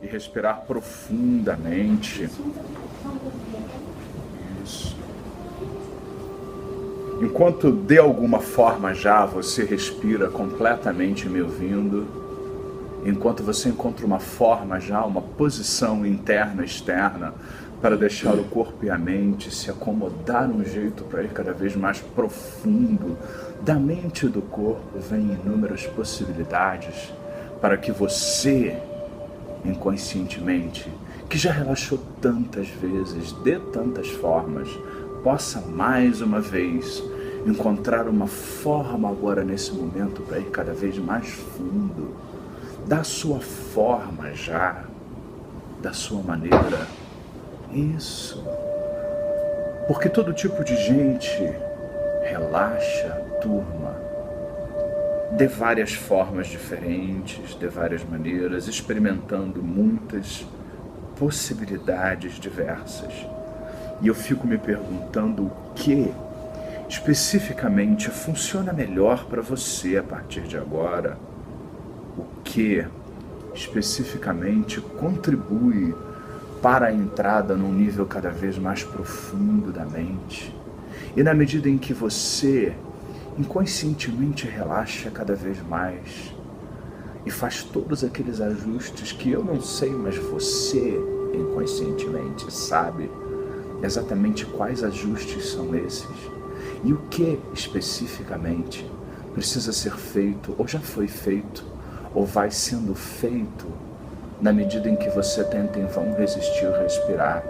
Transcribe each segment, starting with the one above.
e respirar profundamente. Isso. Enquanto de alguma forma já você respira completamente me ouvindo, enquanto você encontra uma forma já, uma posição interna e externa para deixar o corpo e a mente se acomodar um jeito para ir cada vez mais profundo, da mente e do corpo vem inúmeras possibilidades para que você, inconscientemente, que já relaxou tantas vezes, de tantas formas, possa mais uma vez encontrar uma forma agora nesse momento para ir cada vez mais fundo, da sua forma já, da sua maneira. Isso. Porque todo tipo de gente relaxa, turma, de várias formas diferentes, de várias maneiras, experimentando muitas possibilidades diversas. E eu fico me perguntando o que especificamente funciona melhor para você a partir de agora. O que especificamente contribui para a entrada num nível cada vez mais profundo da mente. E na medida em que você inconscientemente relaxa cada vez mais e faz todos aqueles ajustes que eu não sei, mas você inconscientemente sabe exatamente quais ajustes são esses e o que especificamente precisa ser feito, ou já foi feito, ou vai sendo feito na medida em que você tenta em vão resistir respirar.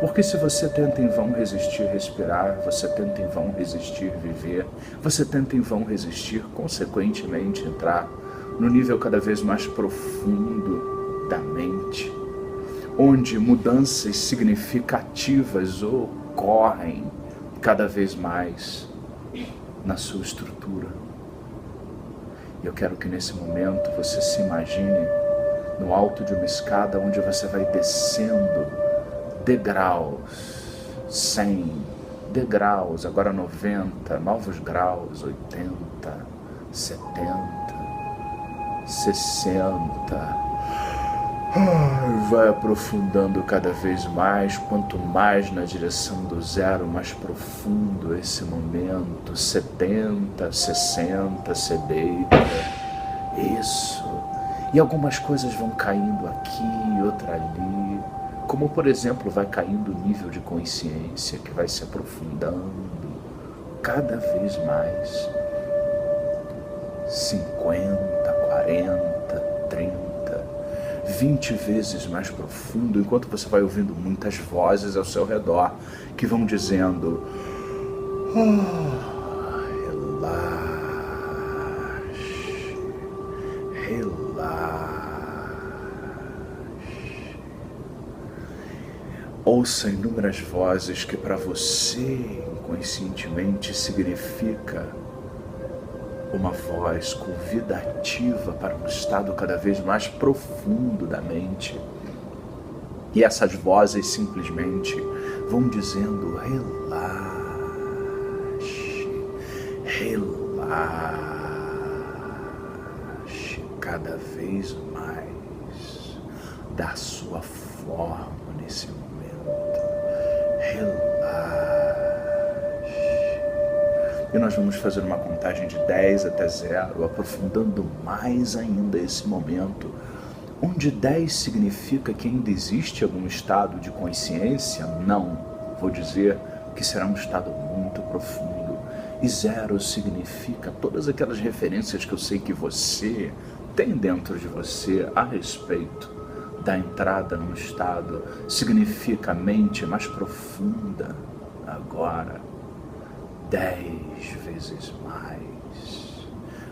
Porque se você tenta em vão resistir respirar, você tenta em vão resistir viver, você tenta em vão resistir, consequentemente, entrar no nível cada vez mais profundo da mente, onde mudanças significativas ocorrem cada vez mais na sua estrutura. Eu quero que nesse momento você se imagine no alto de uma escada onde você vai descendo degraus, 100 degraus, agora 90, novos graus, 80, 70, 60. Vai aprofundando cada vez mais, quanto mais na direção do zero, mais profundo esse momento, 70, 60, você deita, isso, e algumas coisas vão caindo aqui, outra ali, como por exemplo vai caindo o nível de consciência que vai se aprofundando cada vez mais, 50, 40, 30, 20 vezes mais profundo, enquanto você vai ouvindo muitas vozes ao seu redor que vão dizendo: relaxe, relaxe. Ouça inúmeras vozes que para você inconscientemente significa uma voz convidativa para um estado cada vez mais profundo da mente. E essas vozes simplesmente vão dizendo: relaxe, relaxe cada vez mais da sua forma nesse momento. Relaxe. E nós vamos fazer uma contagem de 10 até 0, aprofundando mais ainda esse momento, onde 10 significa que ainda existe algum estado de consciência. Não, vou dizer que será um estado muito profundo. E 0 significa todas aquelas referências que eu sei que você tem dentro de você a respeito da entrada num estado, significa a mente mais profunda. Agora 10 vezes mais,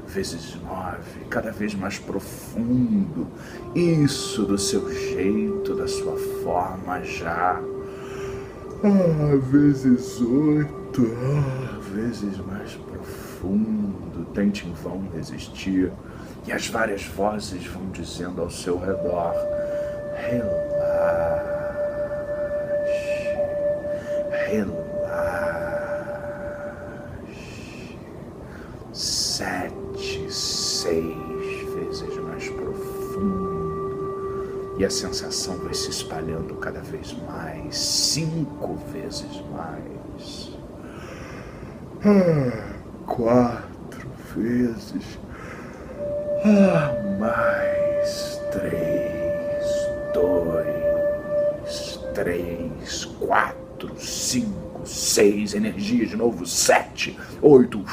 vezes 9, cada vez mais profundo, isso do seu jeito, da sua forma já, vezes 8, vezes mais profundo, tente em vão resistir, e as várias vozes vão dizendo ao seu redor: relaxe, relaxe. 7, 6 vezes mais profundo. E a sensação vibração vai se espalhando cada vez mais, 5 vezes mais. 4 vezes. Mais 3, 2, 3, 4, 5, 6, energia de novo, 7, 8,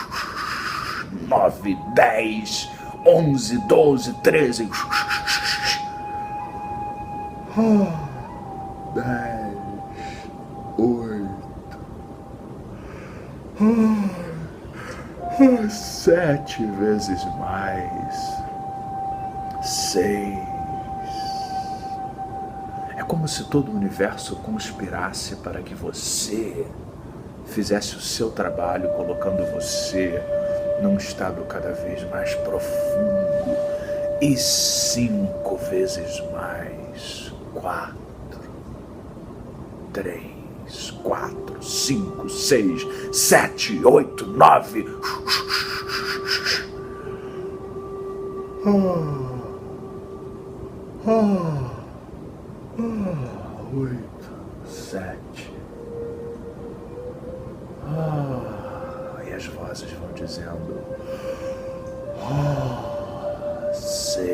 9, 10, 11, 12, 13, 10, 8, 7 vezes mais, 6. É como se todo o universo conspirasse para que você fizesse o seu trabalho, colocando você num estado cada vez mais profundo. E 5 vezes mais, 4, 3, 4, 5, 6, 7, 8, 9. 8, 7. E as vozes vão dizendo 6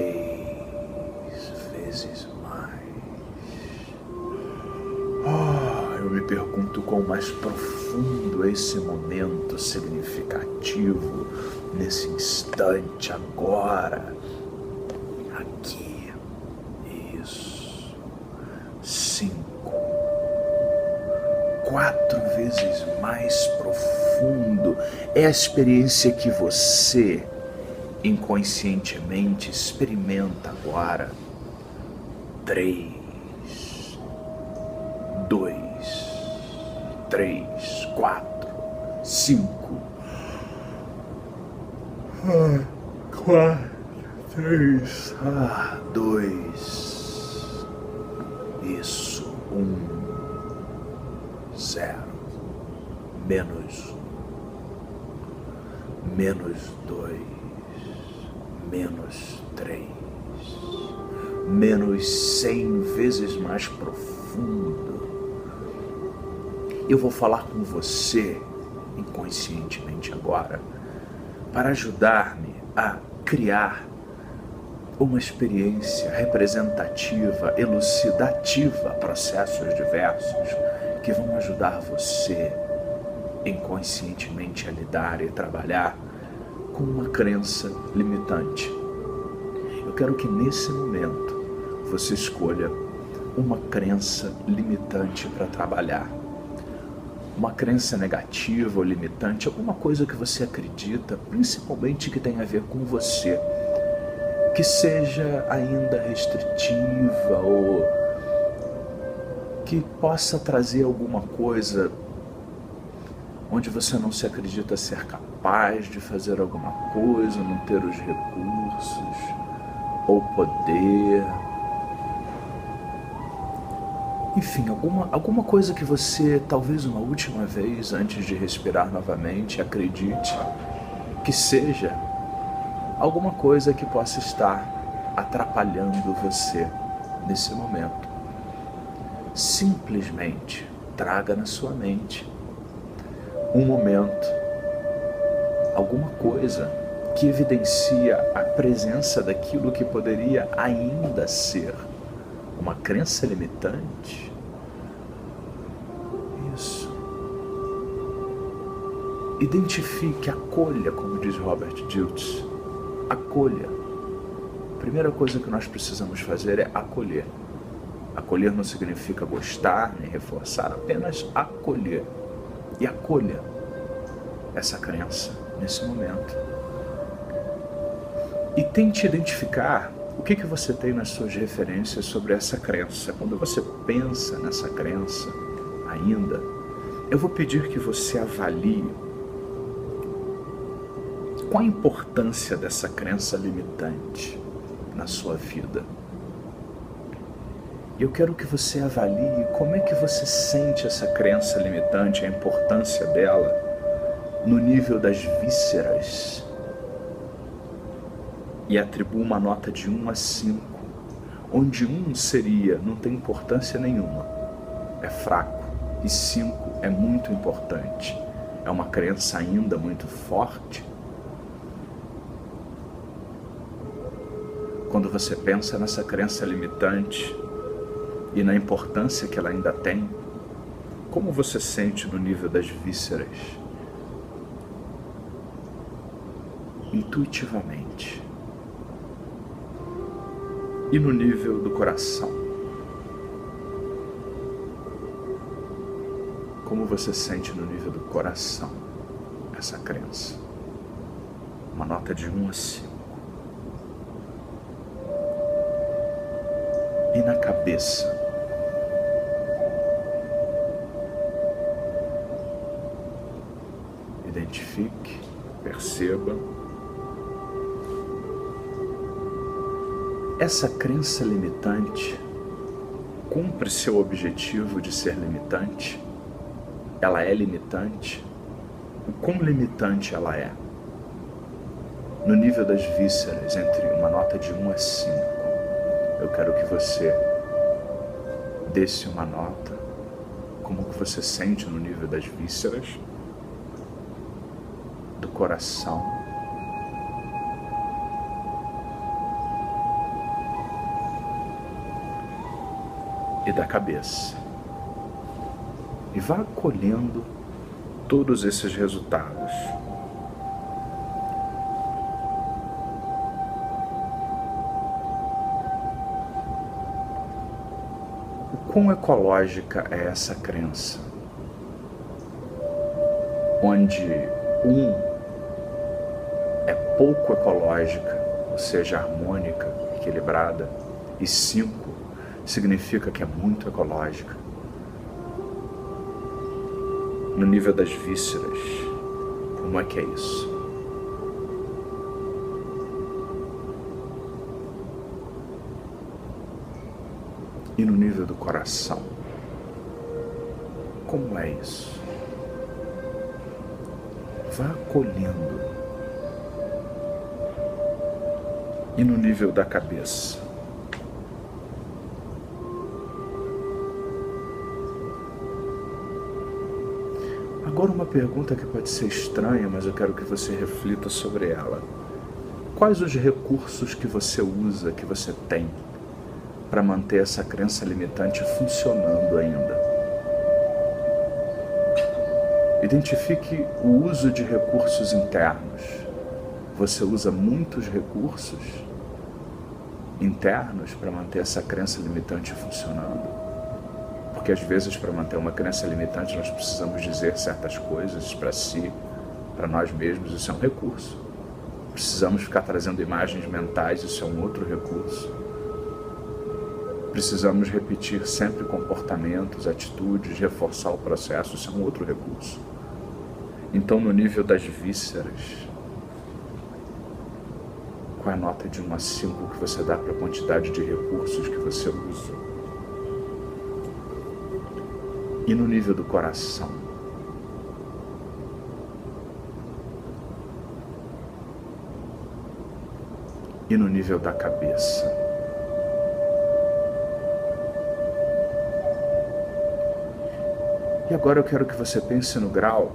vezes mais. Eu me pergunto quão mais profundo é esse momento significativo, nesse instante, agora, aqui. Isso. 5. 4 vezes mais profundo é a experiência que você inconscientemente experimenta agora. 3, 2, 3, 4, 5, 4, 3, 2, isso, 1, 0, menos 1, menos 2, menos 3, menos 100 vezes mais profundo. Eu vou falar com você inconscientemente agora para ajudar-me a criar uma experiência representativa, elucidativa, processos diversos que vão ajudar você inconscientemente a lidar e trabalhar com uma crença limitante. Eu quero que nesse momento você escolha uma crença limitante para trabalhar. Uma crença negativa ou limitante, alguma coisa que você acredita, principalmente que tenha a ver com você, que seja ainda restritiva ou que possa trazer alguma coisa onde você não se acredita ser capaz de fazer alguma coisa, não ter os recursos ou poder. Enfim, alguma coisa que você, talvez uma última vez, antes de respirar novamente, acredite que seja alguma coisa que possa estar atrapalhando você nesse momento. Simplesmente traga na sua mente um momento, alguma coisa que evidencia a presença daquilo que poderia ainda ser uma crença limitante. Isso. Identifique, acolha, como diz Robert Dilts. Acolha. A primeira coisa que nós precisamos fazer é acolher. Acolher não significa gostar nem reforçar, apenas acolher. E acolha essa crença nesse momento. E tente identificar o que você tem nas suas referências sobre essa crença. Quando você pensa nessa crença ainda, eu vou pedir que você avalie qual a importância dessa crença limitante na sua vida. E eu quero que você avalie como é que você sente essa crença limitante, a importância dela no nível das vísceras. E atribua uma nota de 1 a 5, onde 1 seria, não tem importância nenhuma, é fraco, e 5 é muito importante, é uma crença ainda muito forte. Quando você pensa nessa crença limitante e na importância que ela ainda tem, como você sente no nível das vísceras? Intuitivamente. E no nível do coração? Como você sente no nível do coração essa crença? Uma nota de 1 a 5. E na cabeça? Identifique, perceba. Essa crença limitante cumpre seu objetivo de ser limitante? Ela é limitante? O quão limitante ela é? No nível das vísceras, entre uma nota de 1 a 5, eu quero que você desse uma nota, como que você sente no nível das vísceras, do coração, e da cabeça. E vá acolhendo todos esses resultados. O quão ecológica é essa crença? Onde 1 é pouco ecológica, ou seja, harmônica, equilibrada, e 5 significa que é muito ecológica. No nível das vísceras, como é que é isso? E no nível do coração, como é isso? Vá acolhendo. E no nível da cabeça? Agora uma pergunta que pode ser estranha, mas eu quero que você reflita sobre ela. Quais os recursos que você usa, que você tem, para manter essa crença limitante funcionando ainda? Identifique o uso de recursos internos. Você usa muitos recursos internos para manter essa crença limitante funcionando? Porque às vezes, para manter uma crença limitante, nós precisamos dizer certas coisas para si, para nós mesmos, isso é um recurso. Precisamos ficar trazendo imagens mentais, isso é um outro recurso. Precisamos repetir sempre comportamentos, atitudes, reforçar o processo, isso é um outro recurso. Então, no nível das vísceras, qual é a nota de 1 a 5 que você dá para a quantidade de recursos que você usa? E no nível do coração? E no nível da cabeça? E agora eu quero que você pense no grau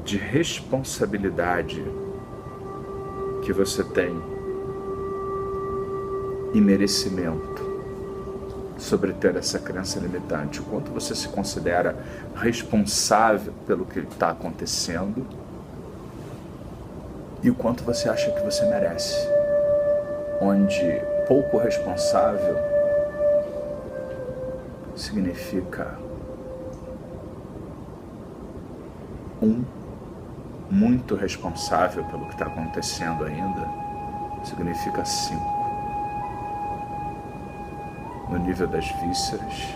de responsabilidade que você tem e merecimento sobre ter essa crença limitante. O quanto você se considera responsável pelo que está acontecendo e o quanto você acha que você merece. Onde pouco responsável significa 1, muito responsável pelo que está acontecendo ainda, significa 5. No nível das vísceras,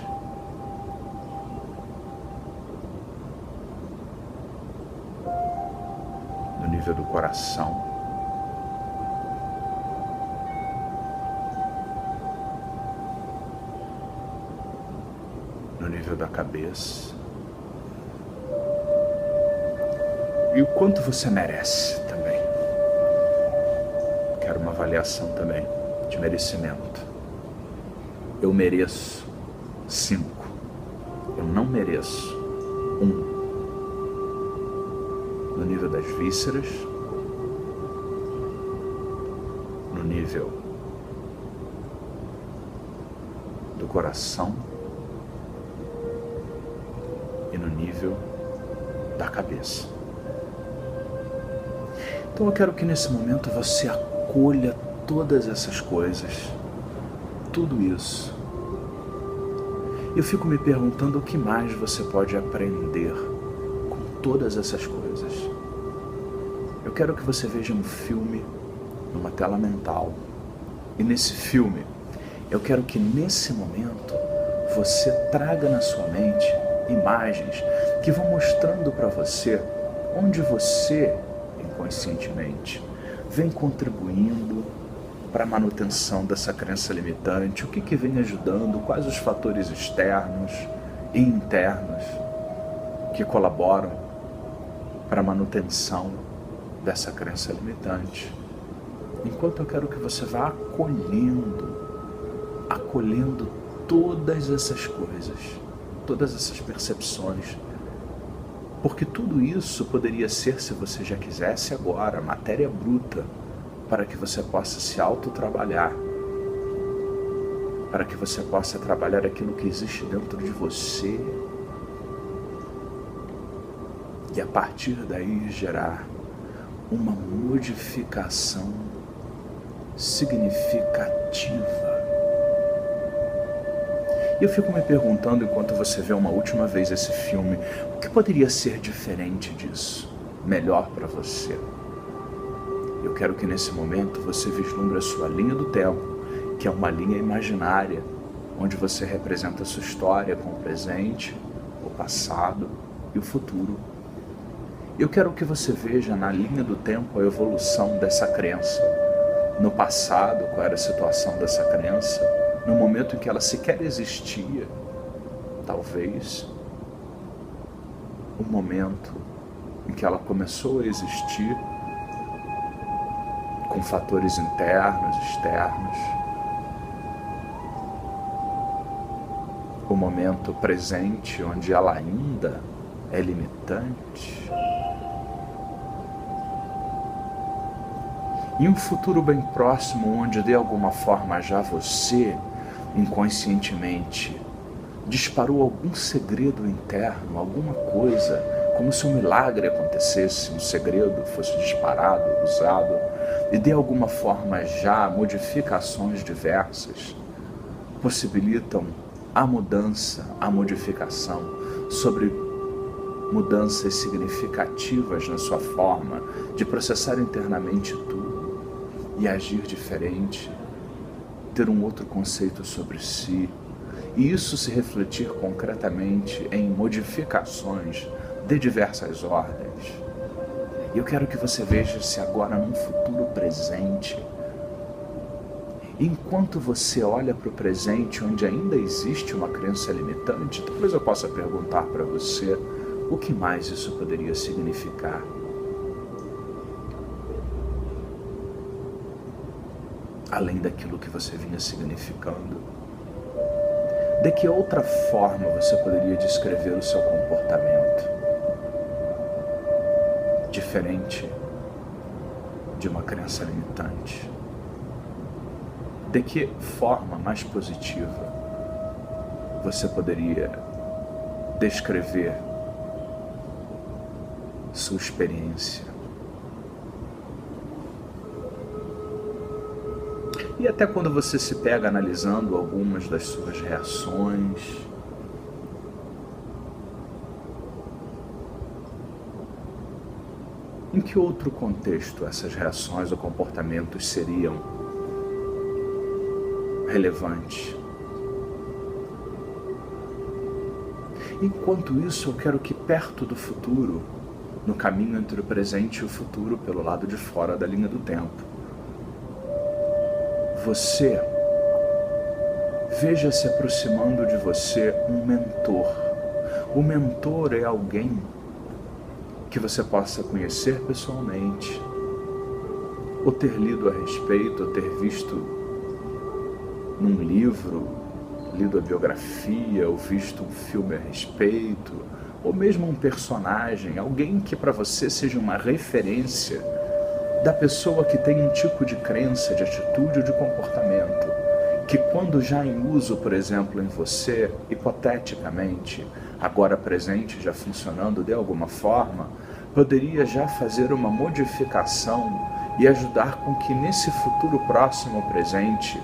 no nível do coração, no nível da cabeça, e o quanto você merece também. Quero uma avaliação também de merecimento. Eu mereço 5. Eu não mereço 1. No nível das vísceras, no nível do coração e no nível da cabeça. Então eu quero que nesse momento você acolha todas essas coisas, tudo isso. Eu fico me perguntando o que mais você pode aprender com todas essas coisas. Eu quero que você veja um filme numa tela mental. E nesse filme, eu quero que nesse momento você traga na sua mente imagens que vão mostrando para você onde você, inconscientemente, vem contribuindo para a manutenção dessa crença limitante, o que vem ajudando, quais os fatores externos e internos que colaboram para a manutenção dessa crença limitante. Enquanto eu quero que você vá acolhendo todas essas coisas, todas essas percepções, porque tudo isso poderia ser, se você já quisesse agora, matéria bruta, para que você possa se autotrabalhar, para que você possa trabalhar aquilo que existe dentro de você e a partir daí gerar uma modificação significativa. E eu fico me perguntando, enquanto você vê uma última vez esse filme, o que poderia ser diferente disso, melhor para você? Eu quero que nesse momento você vislumbre a sua linha do tempo, que é uma linha imaginária, onde você representa a sua história com o presente, o passado e o futuro. Eu quero que você veja na linha do tempo a evolução dessa crença. No passado, qual era a situação dessa crença? No momento em que ela sequer existia, talvez. O momento em que ela começou a existir, com fatores internos, externos. O momento presente, onde ela ainda é limitante. E um futuro bem próximo, onde de alguma forma já você, inconscientemente, disparou algum segredo interno, alguma coisa, como se um milagre acontecesse, um segredo fosse disparado, usado, e de alguma forma já modificações diversas possibilitam a mudança, a modificação, sobre mudanças significativas na sua forma de processar internamente tudo e agir diferente, ter um outro conceito sobre si, e isso se refletir concretamente em modificações de diversas ordens. E eu quero que você veja-se agora num futuro presente. Enquanto você olha para o presente, onde ainda existe uma crença limitante, talvez eu possa perguntar para você o que mais isso poderia significar. Além daquilo que você vinha significando. De que outra forma você poderia descrever o seu comportamento? Diferente de uma crença limitante. De que forma mais positiva você poderia descrever sua experiência? E até quando você se pega analisando algumas das suas reações, em que outro contexto essas reações ou comportamentos seriam relevantes? Enquanto isso, eu quero que perto do futuro, no caminho entre o presente e o futuro, pelo lado de fora da linha do tempo, você veja se aproximando de você um mentor. O mentor é alguém que você possa conhecer pessoalmente, ou ter lido a respeito, ou ter visto num livro, lido a biografia, ou visto um filme a respeito, ou mesmo um personagem, alguém que para você seja uma referência da pessoa que tem um tipo de crença, de atitude ou de comportamento, que quando já em uso, por exemplo, em você, hipoteticamente, agora presente, já funcionando de alguma forma, poderia já fazer uma modificação e ajudar com que nesse futuro próximo presente,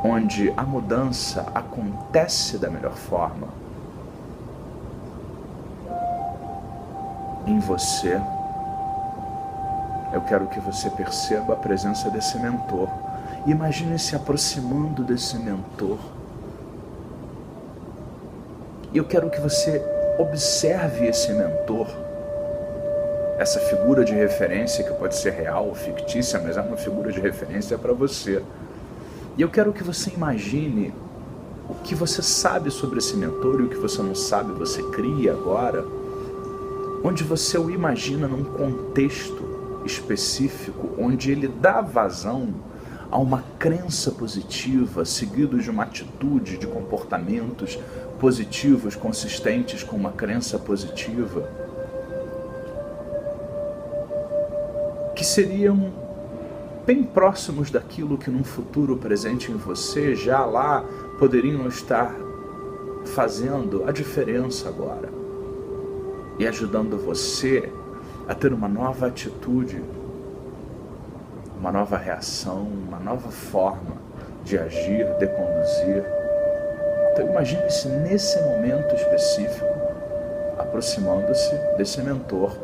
onde a mudança acontece da melhor forma, em você, eu quero que você perceba a presença desse mentor. Imagine se aproximando desse mentor. E eu quero que você observe esse mentor, essa figura de referência que pode ser real ou fictícia, mas é uma figura de referência para você. E eu quero que você imagine o que você sabe sobre esse mentor e o que você não sabe, você cria agora, onde você o imagina num contexto específico, onde ele dá vazão a uma crença positiva, seguido de uma atitude, de comportamentos positivos, consistentes com uma crença positiva, que seriam bem próximos daquilo que num futuro presente em você, já lá, poderiam estar fazendo a diferença agora, e ajudando você a ter uma nova atitude, uma nova reação, uma nova forma de agir, de conduzir. Então imagine-se nesse momento específico, aproximando-se desse mentor,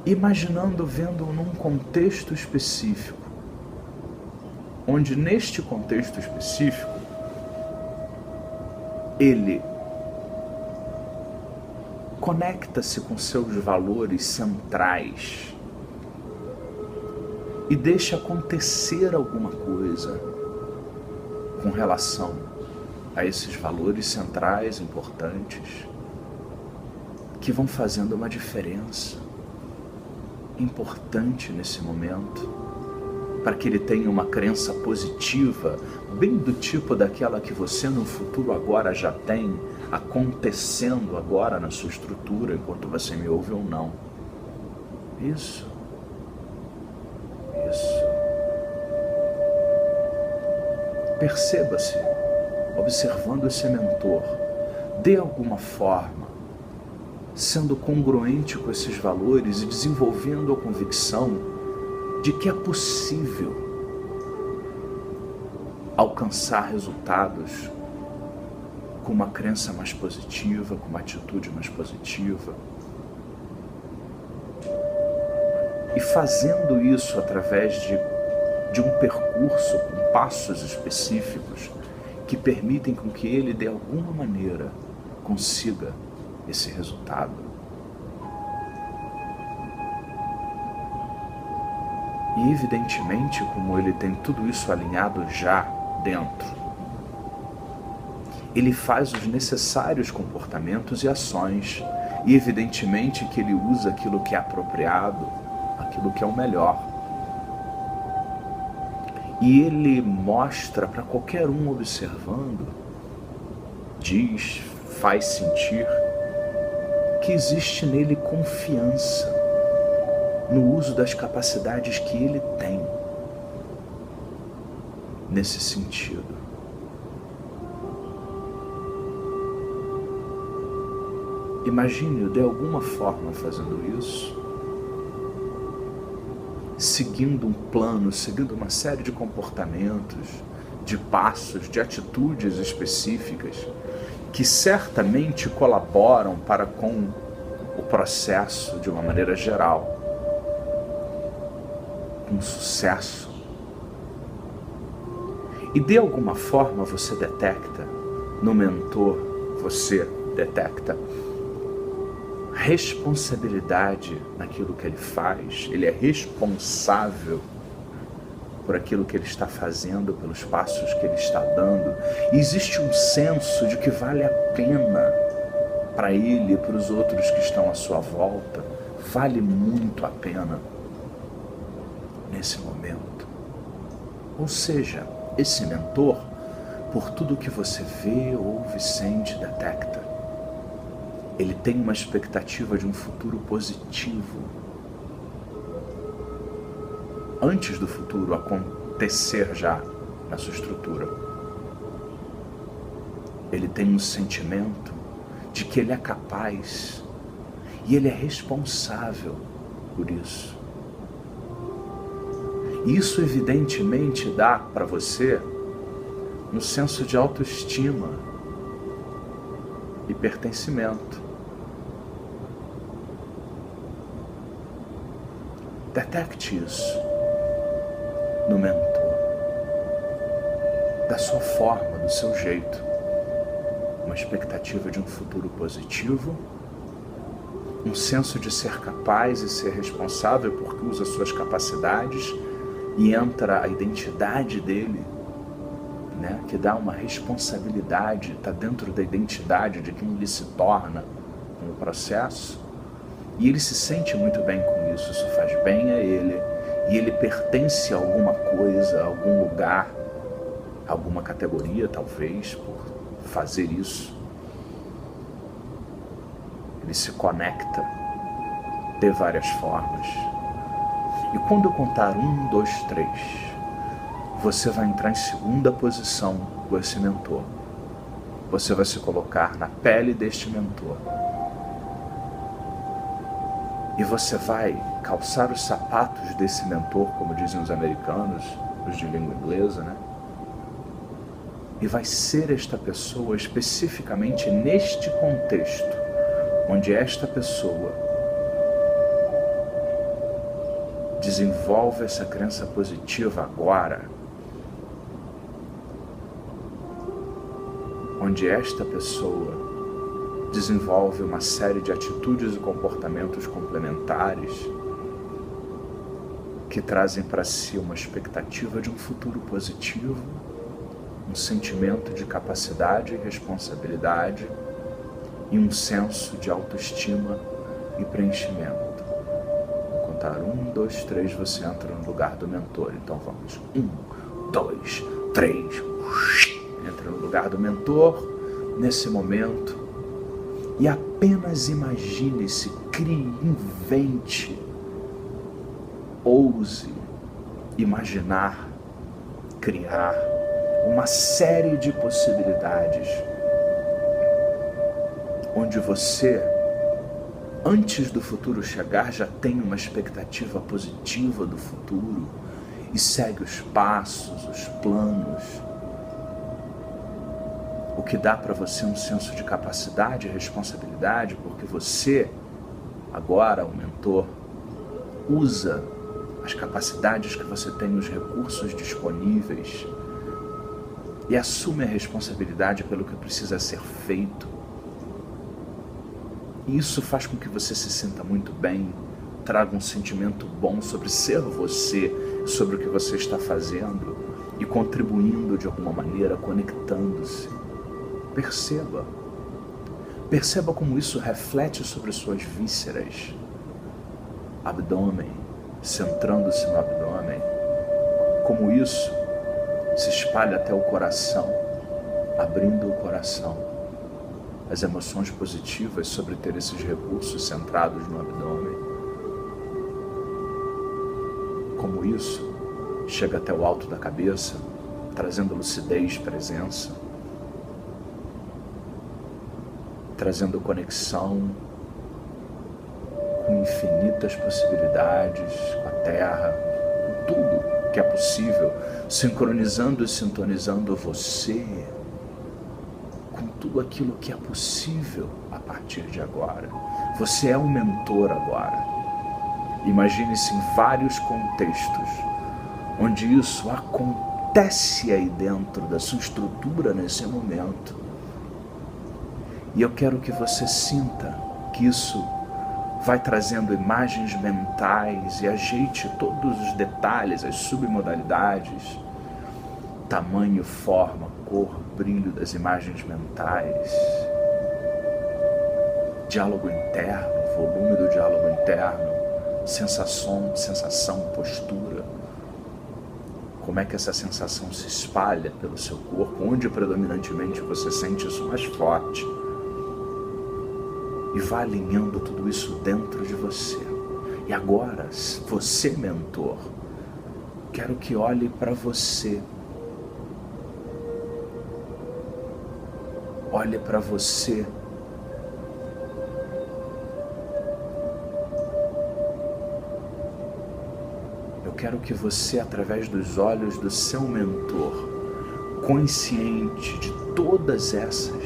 imaginando, vendo num contexto específico, onde neste contexto específico, ele conecta-se com seus valores centrais e deixa acontecer alguma coisa com relação a esses valores centrais importantes que vão fazendo uma diferença importante nesse momento, para que ele tenha uma crença positiva, bem do tipo daquela que você no futuro agora já tem, acontecendo agora na sua estrutura, enquanto você me ouve ou não. Isso. Perceba-se, observando esse mentor, de alguma forma, sendo congruente com esses valores e desenvolvendo a convicção de que é possível alcançar resultados com uma crença mais positiva, com uma atitude mais positiva. E fazendo isso através de um percurso com passos específicos que permitem com que ele, de alguma maneira, consiga esse resultado. E evidentemente, como ele tem tudo isso alinhado já dentro, ele faz os necessários comportamentos e ações, e evidentemente que ele usa aquilo que é apropriado, aquilo que é o melhor. E ele mostra para qualquer um observando, diz, faz sentir, que existe nele confiança no uso das capacidades que ele tem nesse sentido. Imagine-o de alguma forma fazendo isso, seguindo um plano, seguindo uma série de comportamentos, de passos, de atitudes específicas que certamente colaboram para com o processo de uma maneira geral, com sucesso. E de alguma forma você detecta no mentor, você detecta responsabilidade naquilo que ele faz, ele é responsável por aquilo que ele está fazendo, pelos passos que ele está dando. E existe um senso de que vale a pena para ele e para os outros que estão à sua volta, vale muito a pena nesse momento. Ou seja, esse mentor por tudo que você vê, ouve, sente, detecta. Ele tem uma expectativa de um futuro positivo. Antes do futuro acontecer já na sua estrutura. Ele tem um sentimento de que ele é capaz e ele é responsável por isso. Isso evidentemente dá para você um senso de autoestima e pertencimento. Detecte isso no mentor, da sua forma, do seu jeito. Uma expectativa de um futuro positivo, um senso de ser capaz e ser responsável porque usa suas capacidades e entra a identidade dele, né, que dá uma responsabilidade, está dentro da identidade de quem ele se torna no processo, e ele se sente muito bem com isso, isso faz bem a ele, e ele pertence a alguma coisa, a algum lugar, a alguma categoria talvez, por fazer isso. Ele se conecta de várias formas. E quando eu contar 1, 2, 3, você vai entrar em segunda posição com esse mentor. Você vai se colocar na pele deste mentor. E você vai calçar os sapatos desse mentor, como dizem os americanos, os de língua inglesa, né? E vai ser esta pessoa especificamente neste contexto, onde esta pessoa desenvolve essa crença positiva agora, onde esta pessoa desenvolve uma série de atitudes e comportamentos complementares que trazem para si uma expectativa de um futuro positivo, um sentimento de capacidade e responsabilidade e um senso de autoestima e preenchimento. Vou contar 1, 2, 3, você entra no lugar do mentor. Então vamos. 1, 2, 3. Entra no lugar do mentor nesse momento e apenas imagine-se, crie, invente, ouse imaginar, criar uma série de possibilidades onde você, antes do futuro chegar, já tem uma expectativa positiva do futuro e segue os passos, os planos, o que dá para você um senso de capacidade e responsabilidade, porque você, agora, o mentor, usa as capacidades que você tem, os recursos disponíveis e assume a responsabilidade pelo que precisa ser feito. E isso faz com que você se sinta muito bem, traga um sentimento bom sobre ser você, sobre o que você está fazendo e contribuindo de alguma maneira, conectando-se. Perceba. Perceba como isso reflete sobre suas vísceras, abdômen, centrando-se no abdômen, como isso se espalha até o coração, abrindo o coração. As emoções positivas sobre ter esses recursos centrados no abdômen, como isso chega até o alto da cabeça, trazendo lucidez, presença, trazendo conexão com infinitas possibilidades, com a Terra, com tudo que é possível, sincronizando e sintonizando você com tudo aquilo que é possível a partir de agora. Você é um mentor agora. Imagine-se em vários contextos onde isso acontece aí dentro da sua estrutura nesse momento. E eu quero que você sinta que isso vai trazendo imagens mentais e ajeite todos os detalhes, as submodalidades, tamanho, forma, cor, brilho das imagens mentais, diálogo interno, volume do diálogo interno, sensação, postura, como é que essa sensação se espalha pelo seu corpo, onde predominantemente você sente isso mais forte. E vá alinhando tudo isso dentro de você. E agora, você, mentor, quero que olhe para você. Olhe para você. Eu quero que você, através dos olhos do seu mentor, consciente de todas essas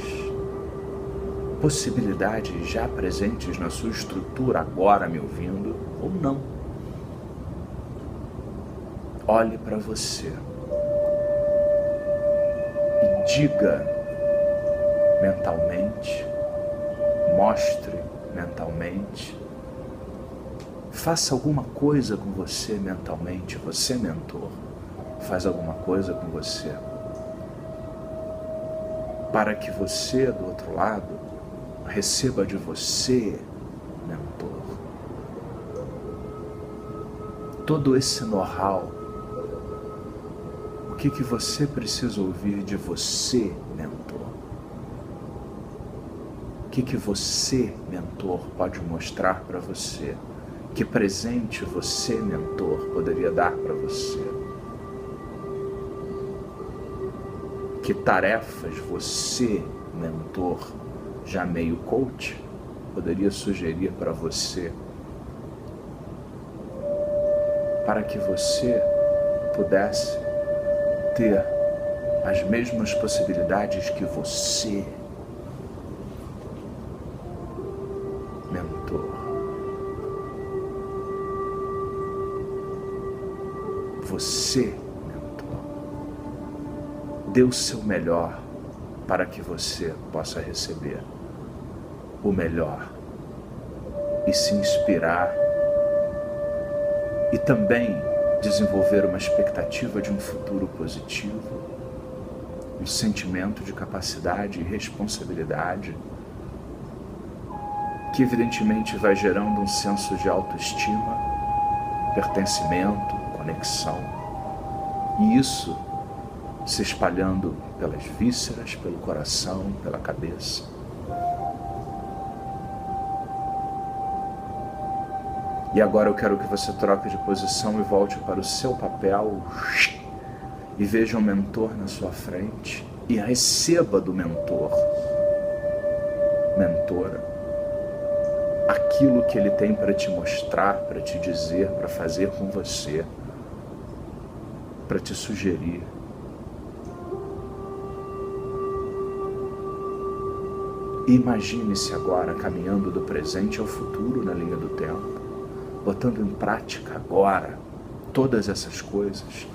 possibilidades já presentes na sua estrutura agora me ouvindo, ou não. Olhe para você e diga mentalmente, mostre mentalmente, faça alguma coisa com você mentalmente, você mentor, faz alguma coisa com você, para que você do outro lado receba de você, mentor, todo esse know-how, o que você precisa ouvir de você, mentor, o que você, mentor, pode mostrar para você, que presente você, mentor, poderia dar para você, que tarefas você, mentor, já meio coach, poderia sugerir para você, para que você pudesse ter as mesmas possibilidades que você, mentor. Você, mentor, dê o seu melhor para que você possa receber o melhor e se inspirar e também desenvolver uma expectativa de um futuro positivo, um sentimento de capacidade e responsabilidade que evidentemente vai gerando um senso de autoestima, pertencimento, conexão, e isso se espalhando pelas vísceras, pelo coração, pela cabeça. E agora eu quero que você troque de posição e volte para o seu papel e veja um mentor na sua frente e receba do mentor, mentora, aquilo que ele tem para te mostrar, para te dizer, para fazer com você, para te sugerir. Imagine-se agora caminhando do presente ao futuro na linha do tempo, botando em prática agora todas essas coisas,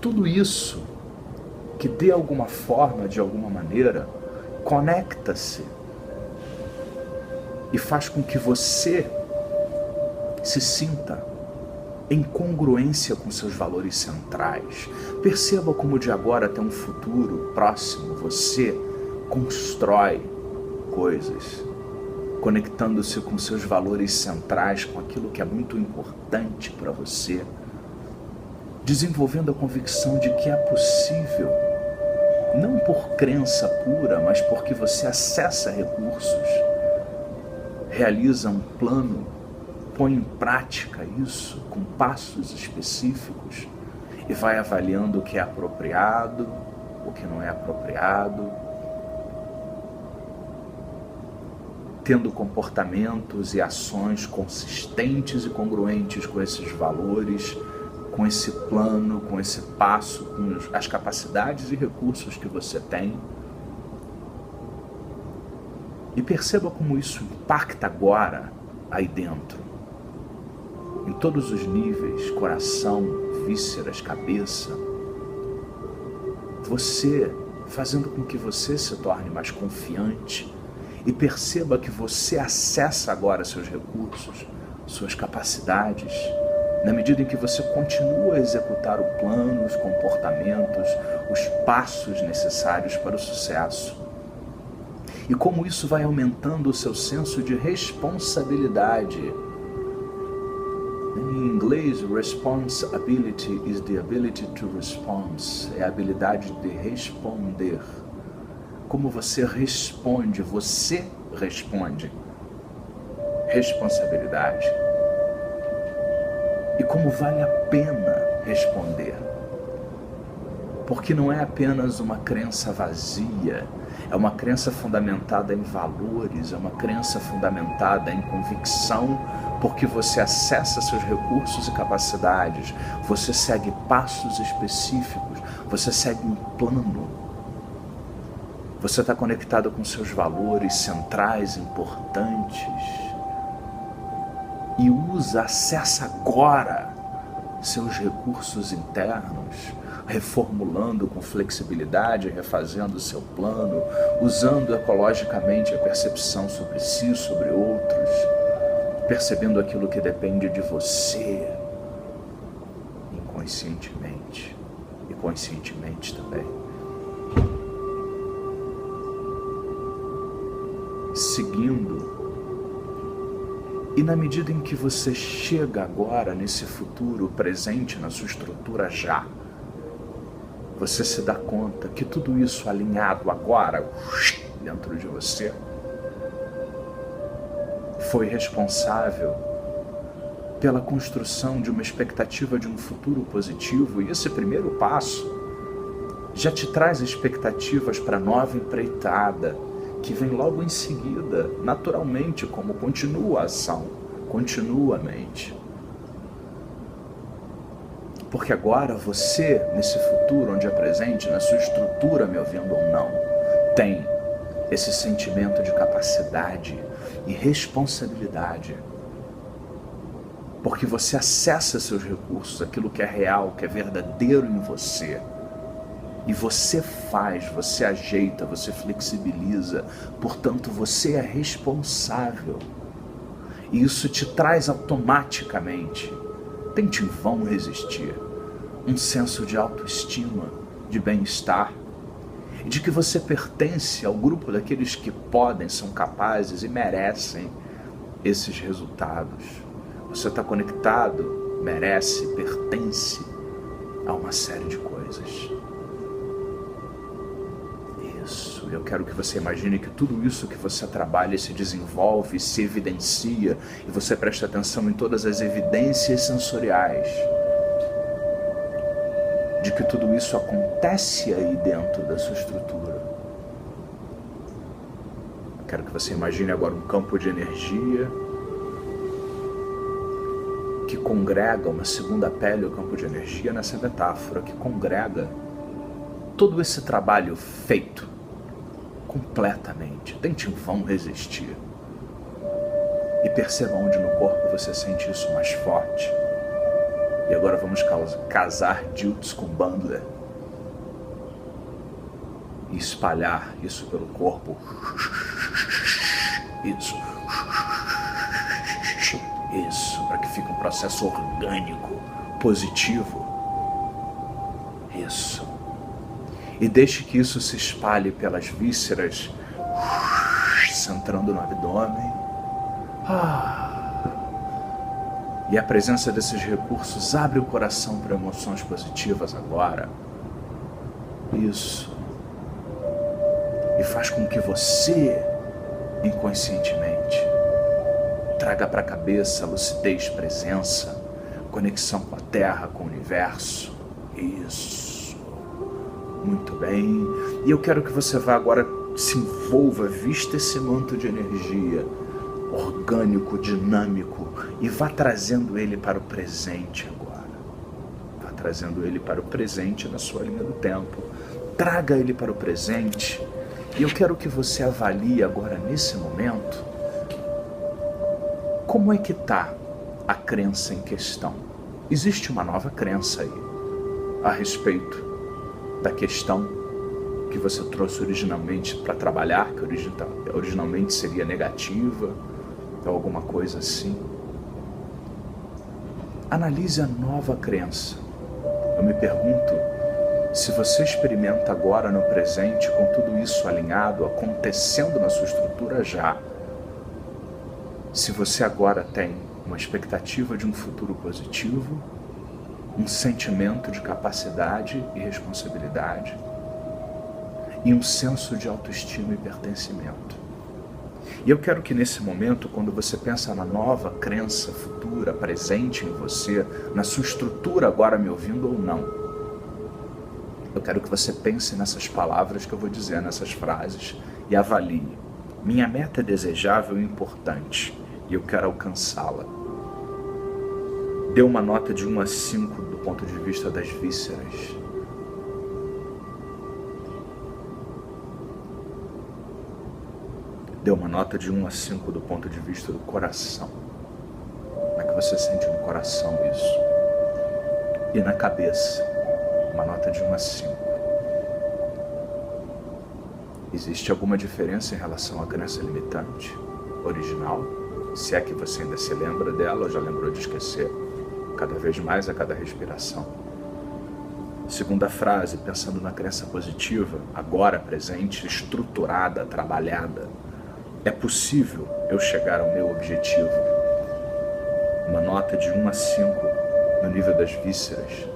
tudo isso que de alguma forma, de alguma maneira, conecta-se e faz com que você se sinta em congruência com seus valores centrais. Perceba como de agora até um futuro próximo você constrói coisas, conectando-se com seus valores centrais, com aquilo que é muito importante para você, desenvolvendo a convicção de que é possível, não por crença pura, mas porque você acessa recursos, realiza um plano, põe em prática isso com passos específicos e vai avaliando o que é apropriado, o que não é apropriado, tendo comportamentos e ações consistentes e congruentes com esses valores, com esse plano, com esse passo, com as capacidades e recursos que você tem. E perceba como isso impacta agora aí dentro, em todos os níveis, coração, vísceras, cabeça. Você, fazendo com que você se torne mais confiante, e perceba que você acessa agora seus recursos, suas capacidades, na medida em que você continua a executar o plano, os comportamentos, os passos necessários para o sucesso. E como isso vai aumentando o seu senso de responsabilidade. em inglês, responsibility is the ability to respond. É a habilidade de responder. Como você responde, responsabilidade. E como vale a pena responder. Porque não é apenas uma crença vazia, é uma crença fundamentada em valores, é uma crença fundamentada em convicção, porque você acessa seus recursos e capacidades, você segue passos específicos, você segue um plano. Você está conectado com seus valores centrais, importantes, e acessa agora seus recursos internos, reformulando com flexibilidade, refazendo o seu plano, usando ecologicamente a percepção sobre si, sobre outros, percebendo aquilo que depende de você, inconscientemente e conscientemente também. Seguindo, e na medida em que você chega agora nesse futuro presente na sua estrutura já, você se dá conta que tudo isso alinhado agora dentro de você foi responsável pela construção de uma expectativa de um futuro positivo, e esse primeiro passo já te traz expectativas para a nova empreitada que vem logo em seguida, naturalmente, como continua a ação, continua a mente. Porque agora você, nesse futuro onde é presente, na sua estrutura, me ouvindo ou não, tem esse sentimento de capacidade e responsabilidade. Porque você acessa seus recursos, aquilo que é real, que é verdadeiro em você. E você faz, você ajeita, você flexibiliza, portanto você é responsável. E isso te traz automaticamente, tente em vão resistir, um senso de autoestima, de bem-estar, e de que você pertence ao grupo daqueles que podem, são capazes e merecem esses resultados. Você está conectado, merece, pertence a uma série de coisas. Eu quero que você imagine que tudo isso que você trabalha se desenvolve, se evidencia, e você presta atenção em todas as evidências sensoriais de que tudo isso acontece aí dentro da sua estrutura. Eu quero que você imagine agora um campo de energia que congrega uma segunda pele, o campo de energia nessa metáfora, que congrega todo esse trabalho feito completamente. Tente em vão resistir. E perceba onde no corpo você sente isso mais forte. E agora vamos casar Dilts com Bandler. E espalhar isso pelo corpo. Isso. Isso, para que fique um processo orgânico, positivo. Isso. E deixe que isso se espalhe pelas vísceras, centrando no abdômen. E a presença desses recursos abre o coração para emoções positivas agora. Isso. E faz com que você, inconscientemente, traga para a cabeça lucidez, presença, conexão com a Terra, com o Universo. Isso. Muito bem. E eu quero que você vá agora, se envolva, vista esse manto de energia orgânico, dinâmico, e vá trazendo ele para o presente agora. Vá trazendo ele para o presente na sua linha do tempo. Traga ele para o presente. E eu quero que você avalie agora, nesse momento, como é que está a crença em questão. Existe uma nova crença aí a respeito da questão que você trouxe originalmente para trabalhar, que originalmente seria negativa, ou alguma coisa assim. Analise a nova crença. Eu me pergunto se você experimenta agora no presente, com tudo isso alinhado, acontecendo na sua estrutura já, se você agora tem uma expectativa de um futuro positivo, um sentimento de capacidade e responsabilidade e um senso de autoestima e pertencimento. E eu quero que nesse momento, quando você pensa na nova crença futura presente em você, na sua estrutura agora me ouvindo ou não, eu quero que você pense nessas palavras que eu vou dizer, nessas frases, e avalie. Minha meta é desejável e importante, e eu quero alcançá-la. Dê uma nota de 1 a 5 do ponto de vista das vísceras. Dê uma nota de 1 a 5 do ponto de vista do coração. Como é que você sente no coração isso? E na cabeça, uma nota de 1 a 5. Existe alguma diferença em relação à crença limitante original? Se é que você ainda se lembra dela ou já lembrou de esquecer? Cada vez mais a cada respiração. Segunda frase, pensando na crença positiva, agora presente, estruturada, trabalhada. É possível eu chegar ao meu objetivo? Uma nota de 1 a 5 no nível das vísceras.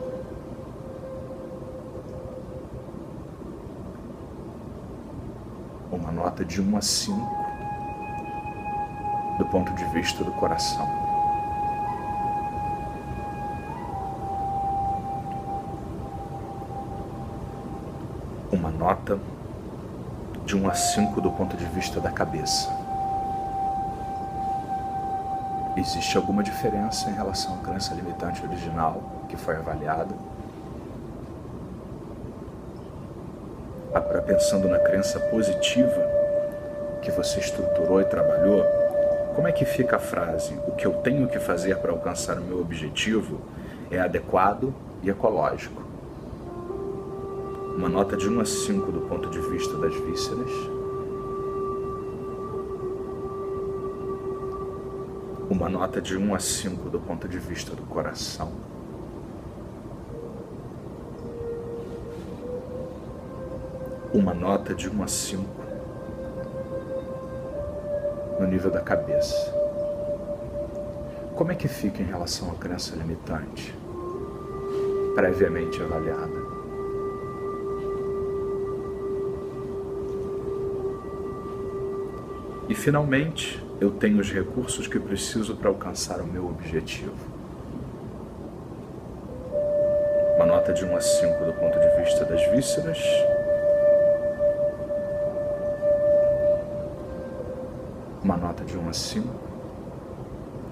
Uma nota de 1 a 5 do ponto de vista do coração. Uma nota de 1 a 5 do ponto de vista da cabeça. Existe alguma diferença em relação à crença limitante original que foi avaliada? Agora, pensando na crença positiva que você estruturou e trabalhou, como é que fica a frase? O que eu tenho que fazer para alcançar o meu objetivo é adequado e ecológico. Uma nota de 1 a 5 do ponto de vista das vísceras. Uma nota de 1 a 5 do ponto de vista do coração. Uma nota de 1 a 5 no nível da cabeça. Como é que fica em relação à crença limitante previamente avaliada? E finalmente, eu tenho os recursos que preciso para alcançar o meu objetivo. Uma nota de 1 a 5 do ponto de vista das vísceras. Uma nota de 1 a 5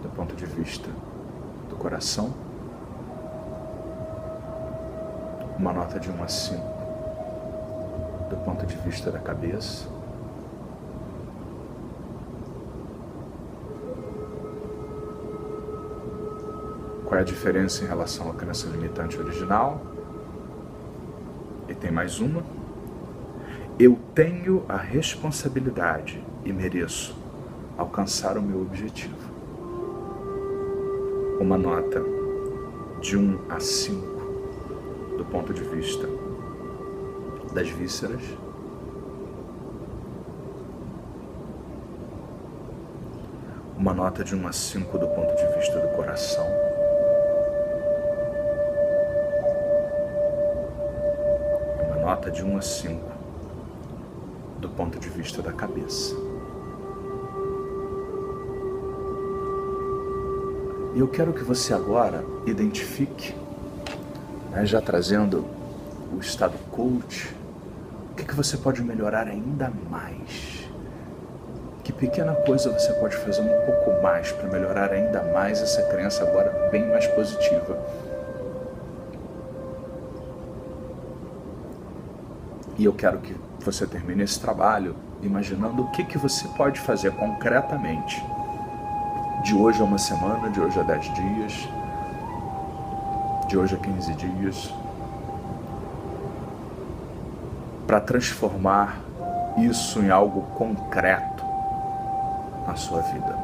do ponto de vista do coração. Uma nota de 1 a 5 do ponto de vista da cabeça. Qual é a diferença em relação à crença limitante original? E tem mais uma. Eu tenho a responsabilidade e mereço alcançar o meu objetivo. Uma nota de 1 a 5 do ponto de vista das vísceras. Uma nota de 1 a 5 do ponto de vista do coração. Uma nota de 1 a 5 do ponto de vista da cabeça. E eu quero que você agora identifique, já trazendo o estado coach, o que você pode melhorar ainda mais. Que pequena coisa você pode fazer um pouco mais para melhorar ainda mais essa crença agora bem mais positiva. E eu quero que você termine esse trabalho imaginando o que você pode fazer concretamente. De hoje a uma semana, de hoje a 10 dias, de hoje a 15 dias, para transformar isso em algo concreto na sua vida.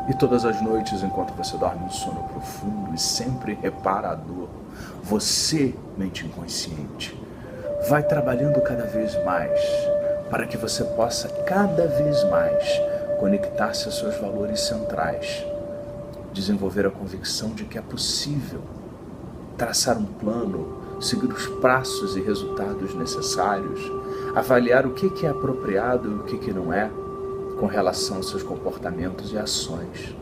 E todas as noites, enquanto você dorme um sono profundo e sempre reparador, você, mente inconsciente, vai trabalhando cada vez mais para que você possa cada vez mais conectar-se aos seus valores centrais, desenvolver a convicção de que é possível traçar um plano, seguir os passos e resultados necessários, avaliar o que é apropriado e o que não é, com relação aos seus comportamentos e ações,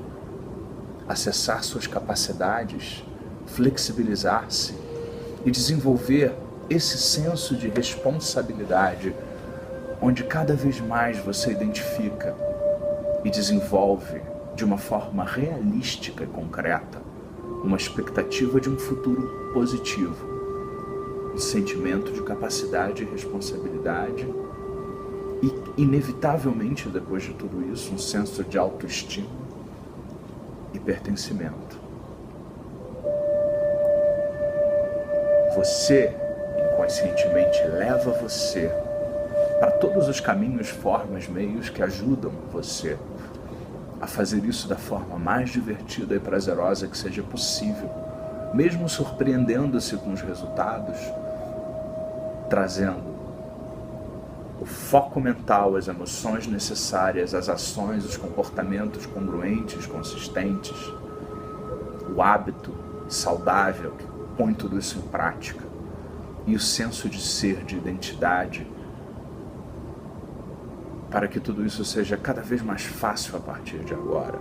acessar suas capacidades, flexibilizar-se e desenvolver esse senso de responsabilidade, onde cada vez mais você identifica e desenvolve de uma forma realística e concreta uma expectativa de um futuro positivo, um sentimento de capacidade e responsabilidade e, inevitavelmente, depois de tudo isso, um senso de autoestima e pertencimento. Você, inconscientemente, leva você para todos os caminhos, formas, meios que ajudam você a fazer isso da forma mais divertida e prazerosa que seja possível, mesmo surpreendendo-se com os resultados, trazendo o foco mental, as emoções necessárias, as ações, os comportamentos congruentes, consistentes, o hábito saudável que põe tudo isso em prática e o senso de ser, de identidade, para que tudo isso seja cada vez mais fácil a partir de agora.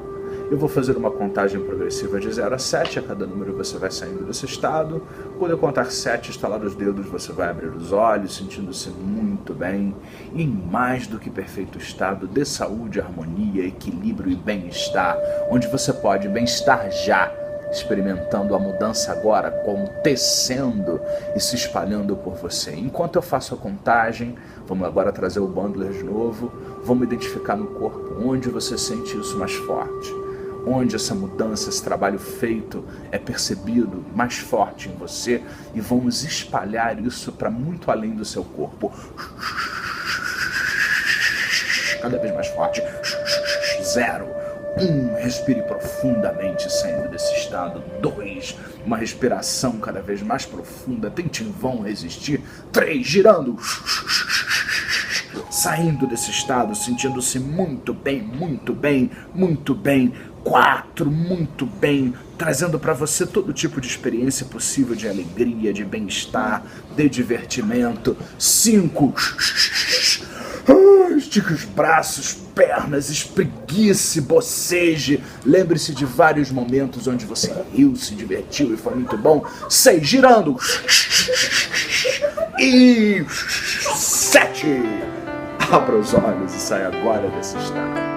Eu vou fazer uma contagem progressiva de 0 a 7, a cada número você vai saindo desse estado. Quando eu contar 7, estalar os dedos, você vai abrir os olhos, sentindo-se muito bem, em mais do que perfeito estado de saúde, harmonia, equilíbrio e bem-estar, onde você pode bem-estar já, experimentando a mudança agora, acontecendo e se espalhando por você. Enquanto eu faço a contagem, vamos agora trazer o bundler de novo, vamos identificar no corpo onde você sente isso mais forte, onde essa mudança, esse trabalho feito é percebido mais forte em você, e vamos espalhar isso para muito além do seu corpo. Cada vez mais forte. 0. 1, respire profundamente saindo desse estado. 2, uma respiração cada vez mais profunda, tente em vão resistir. 3, girando, saindo desse estado, sentindo-se muito bem, muito bem, muito bem. 4, muito bem, trazendo para você todo tipo de experiência possível de alegria, de bem-estar, de divertimento. 5, estique os braços, pernas, espreguice, boceje. Lembre-se de vários momentos onde você riu, se divertiu e foi muito bom. 6, girando. E 7. Abra os olhos e saia agora desse estado.